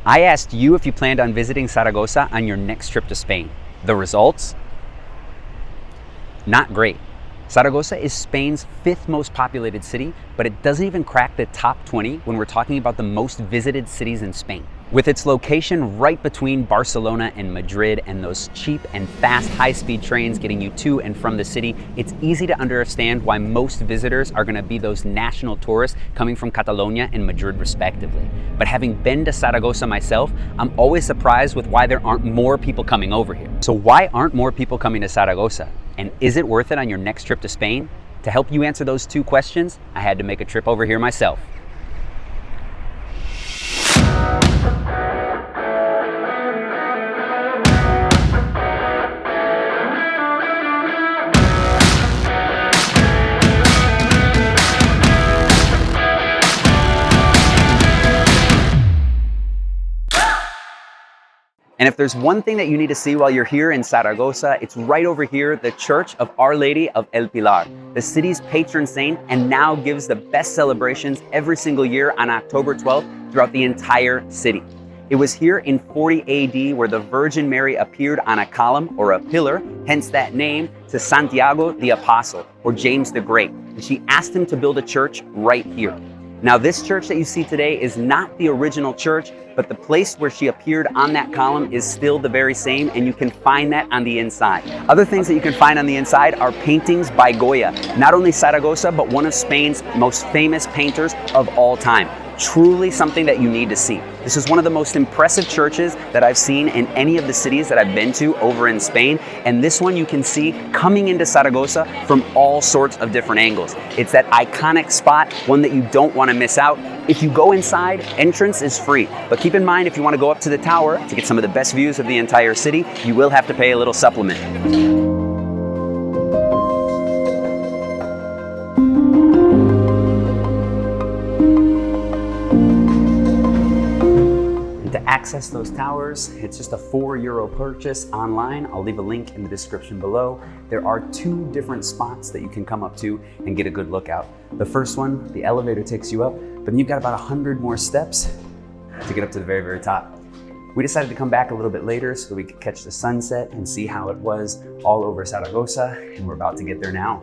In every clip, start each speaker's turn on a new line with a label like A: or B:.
A: I asked you if you planned on visiting Saragossa on your next trip to Spain. The results? Not great. Saragossa is Spain's 5th most populated city, but it doesn't even crack the top 20 when we're talking about the most visited cities in Spain. With its location right between Barcelona and Madrid and those cheap and fast high-speed trains getting you to and from the city, it's easy to understand why most visitors are going to be those national tourists coming from Catalonia and Madrid respectively. But having been to Saragossa myself, I'm always surprised with why there aren't more people coming over here. So why aren't more people coming to Saragossa? And is it worth it on your next trip to Spain? To help you answer those two questions, I had to make a trip over here myself. And if there's one thing that you need to see while you're here in Saragossa, it's right over here, the Church of Our Lady of El Pilar, the city's patron saint, and now gives the best celebrations every single year on October 12th throughout the entire city. It was here in 40 AD where the Virgin Mary appeared on a column or a pillar, hence that name, to Santiago the Apostle, or James the Great, and she asked him to build a church right here. Now, this church that you see today is not the original church, but the place where she appeared on that column is still the very same, and you can find that on the inside. Other things that you can find on the inside are paintings by Goya, not only Saragossa, but one of Spain's most famous painters of all time. Truly something that you need to see. This is one of the most impressive churches that I've seen in any of the cities that I've been to over in Spain, and this one you can see coming into Saragossa from all sorts of different angles. It's that iconic spot, one that you don't want to miss out. If you go inside, entrance is free, but keep in mind if you want to go up to the tower to get some of the best views of the entire city, you will have to pay a little supplement. To access those towers, it's just a €4 purchase online. I'll leave a link in the description below. There are 2 different spots that you can come up to and get a good look out. The first one, the elevator takes you up, but then you've got about 100 more steps to get up to the very, very top. We decided to come back a little bit later so that we could catch the sunset and see how it was all over Saragossa, and we're about to get there now.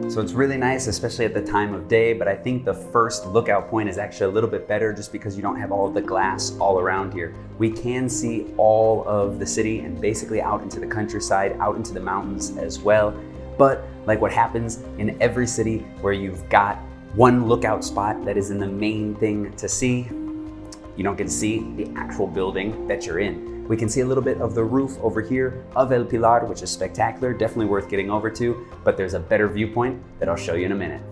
A: So it's really nice, especially at the time of day, but I think the first lookout point is actually a little bit better just because you don't have all of the glass all around here. We can see all of the city and basically out into the countryside, out into the mountains as well. But like what happens in every city where you've got one lookout spot that is in the main thing to see, you don't get to see the actual building that you're in. We can see a little bit of the roof over here of El Pilar, which is spectacular, definitely worth getting over to, but there's a better viewpoint that I'll show you in a minute.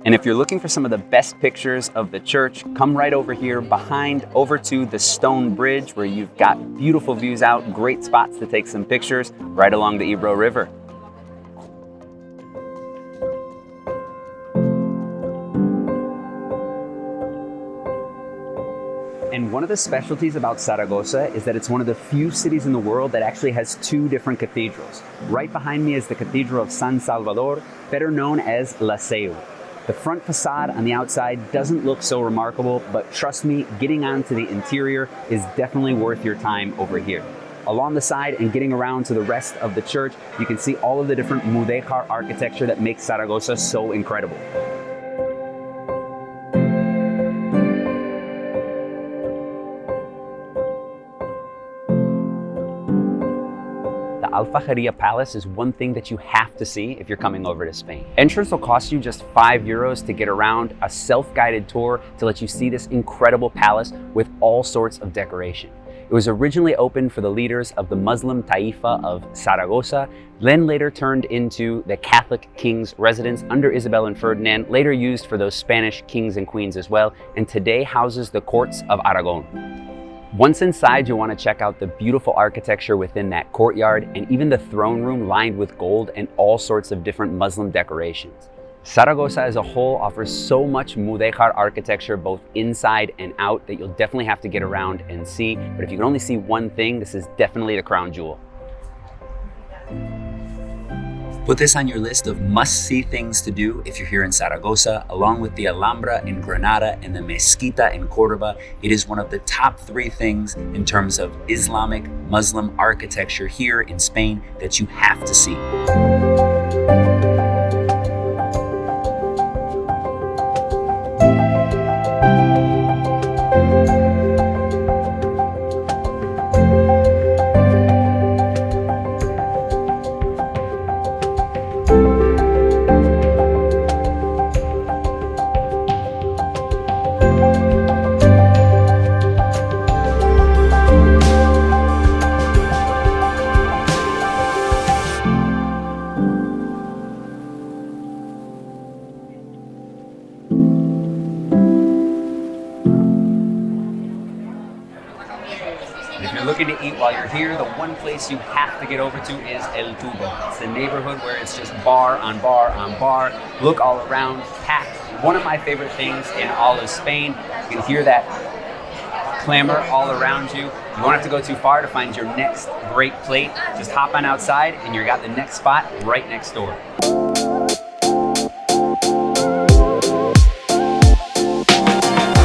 A: And if you're looking for some of the best pictures of the church, come right over here behind, over to the stone bridge where you've got beautiful views out, great spots to take some pictures right along the Ebro River. And one of the specialties about Saragossa is that it's one of the few cities in the world that actually has 2 different cathedrals. Right behind me is the Cathedral of San Salvador, better known as La Seu. The front facade on the outside doesn't look so remarkable, but trust me, getting onto the interior is definitely worth your time over here. Along the side and getting around to the rest of the church, you can see all of the different mudéjar architecture that makes Saragossa so incredible. Alfajeria Palace is one thing that you have to see if you're coming over to Spain. Entrance will cost you just €5 to get around a self-guided tour to let you see this incredible palace with all sorts of decoration. It was originally opened for the leaders of the Muslim Taifa of Saragossa, then later turned into the Catholic king's residence under Isabel and Ferdinand, later used for those Spanish kings and queens as well, and today houses the courts of Aragon. Once inside, you'll want to check out the beautiful architecture within that courtyard and even the throne room lined with gold and all sorts of different Muslim decorations. Saragossa as a whole offers so much mudéjar architecture both inside and out that you'll definitely have to get around and see. But if you can only see one thing, this is definitely the crown jewel. Put this on your list of must-see things to do if you're here in Saragossa, along with the Alhambra in Granada and the Mezquita in Cordoba. It is one of the top 3 things in terms of Islamic Muslim architecture here in Spain that you have to see. If you're looking to eat while you're here, the one place you have to get over to is El Dubo. It's the neighborhood where it's just bar on bar on bar. Look all around, packed. One of my favorite things in all of Spain. You can hear that clamor all around you. You won't have to go too far to find your next great plate. Just hop on outside and you got the next spot right next door.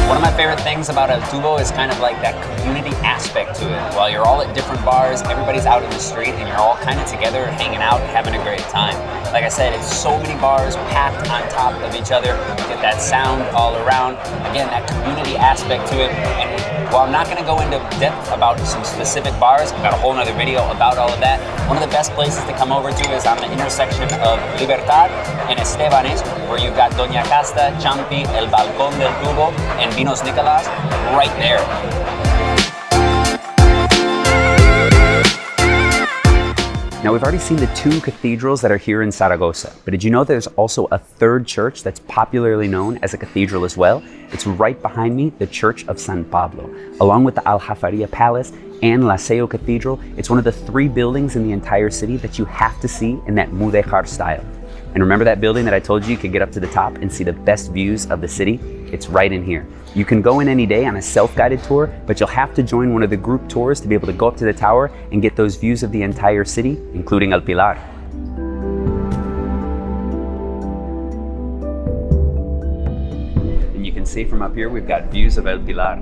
A: One of my favorite things about El Dubo is kind of like that community aspect to it. While you're all at different bars, everybody's out in the street and you're all kind of together, hanging out, having a great time. Like I said, it's so many bars packed on top of each other. You get that sound all around. Again, that community aspect to it. And while I'm not going to go into depth about some specific bars, I've got a whole other video about all of that. One of the best places to come over to is on the intersection of Libertad and Estebanes, where you've got Doña Casta, Champi, El Balcón del Dubo, and Vinos Nicolás right there. Now, we've already seen the 2 cathedrals that are here in Saragossa, but did you know there's also a 3rd church that's popularly known as a cathedral as well? It's right behind me, the Church of San Pablo. Along with the Aljafería Palace and La Seo Cathedral, it's one of the 3 buildings in the entire city that you have to see in that mudéjar style. And remember that building that I told you could get up to the top and see the best views of the city? It's right in here. You can go in any day on a self-guided tour, but you'll have to join one of the group tours to be able to go up to the tower and get those views of the entire city, including El Pilar. And you can see from up here, we've got views of El Pilar.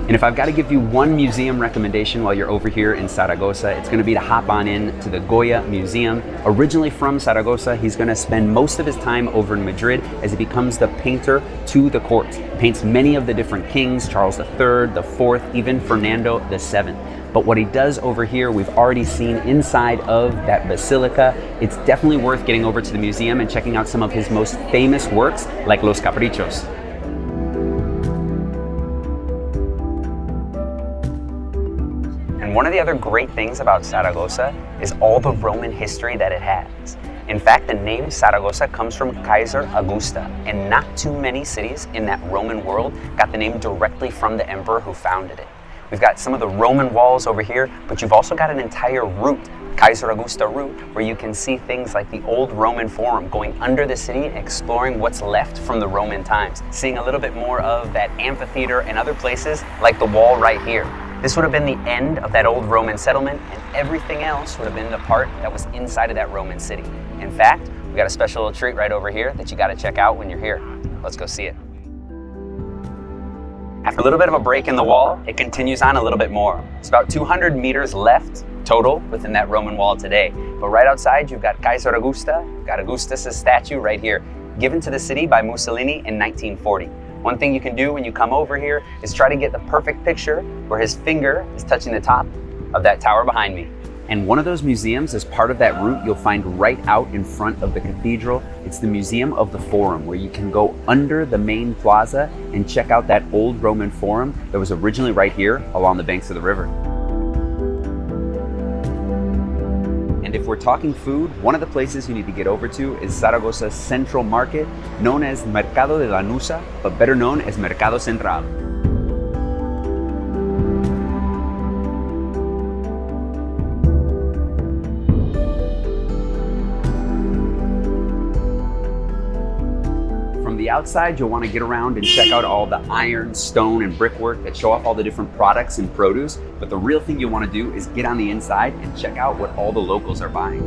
A: And if I've got to give you one museum recommendation while you're over here in Saragossa, it's going to be to hop on in to the Goya Museum. Originally from Saragossa, he's going to spend most of his time over in Madrid as he becomes the painter to the court. He paints many of the different kings, Charles III, the Fourth, even Fernando VII. But what he does over here, we've already seen inside of that basilica. It's definitely worth getting over to the museum and checking out some of his most famous works, like Los Caprichos. And one of the other great things about Saragossa is all the Roman history that it has. In fact, the name Saragossa comes from Kaiser Augusta, and not too many cities in that Roman world got the name directly from the emperor who founded it. We've got some of the Roman walls over here, but you've also got an entire route, Kaiser Augusta route, where you can see things like the old Roman Forum going under the city and exploring what's left from the Roman times, seeing a little bit more of that amphitheater and other places like the wall right here. This would have been the end of that old Roman settlement, and everything else would have been the part that was inside of that Roman city. In fact, we got a special little treat right over here that you got to check out when you're here. Let's go see it. After a little bit of a break in the wall, it continues on a little bit more. It's about 200 meters left total within that Roman wall today. But right outside, you've got Kaiser Augusta, you've got Augustus' statue right here, given to the city by Mussolini in 1940. One thing you can do when you come over here is try to get the perfect picture where his finger is touching the top of that tower behind me. And one of those museums, as part of that route, you'll find right out in front of the cathedral. It's the Museum of the Forum, where you can go under the main plaza and check out that old Roman forum that was originally right here along the banks of the river. And if we're talking food, one of the places you need to get over to is Zaragoza's Central Market, known as Mercado de la Nusa, but better known as Mercado Central. From the outside, you'll want to get around and check out all the iron, stone, and brickwork that show off all the different products and produce. But the real thing you want to do is get on the inside and check out what all the locals are buying.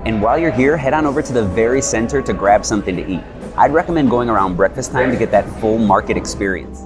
A: And while you're here, head on over to the very center to grab something to eat. I'd recommend going around breakfast time to get that full market experience.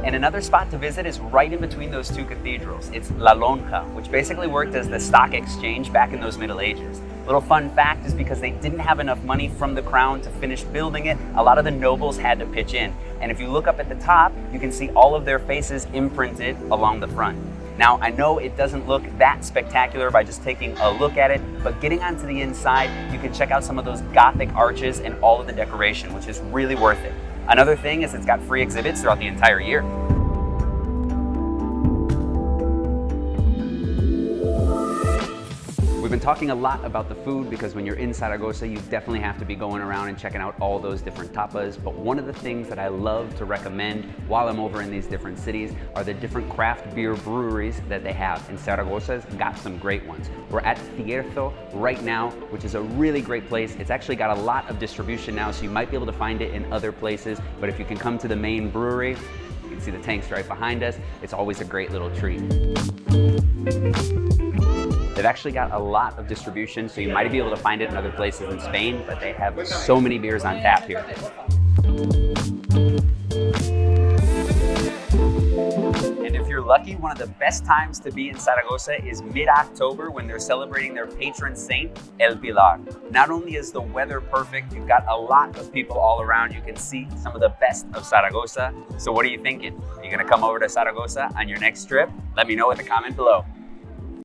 A: And another spot to visit is right in between those two cathedrals. It's La Lonja, which basically worked as the stock exchange back in those Middle Ages. Little fun fact is because they didn't have enough money from the crown to finish building it, a lot of the nobles had to pitch in. And if you look up at the top, you can see all of their faces imprinted along the front. Now, I know it doesn't look that spectacular by just taking a look at it, but getting onto the inside, you can check out some of those Gothic arches and all of the decoration, which is really worth it. Another thing is it's got free exhibits throughout the entire year. We've been talking a lot about the food because when you're in Saragossa, you definitely have to be going around and checking out all those different tapas. But one of the things that I love to recommend while I'm over in these different cities are the different craft beer breweries that they have. And Saragossa's got some great ones. We're at Fierzo right now, which is a really great place. It's actually got a lot of distribution now, so you might be able to find it in other places. But if you can come to the main brewery, you can see the tanks right behind us. It's always a great little treat. They've actually got a lot of distribution, so you might be able to find it in other places in Spain, but they have so many beers on tap here. And if you're lucky, one of the best times to be in Saragossa is mid-October when they're celebrating their patron saint, El Pilar. Not only is the weather perfect, you've got a lot of people all around. You can see some of the best of Saragossa. So what are you thinking? Are you gonna come over to Saragossa on your next trip? Let me know in the comment below.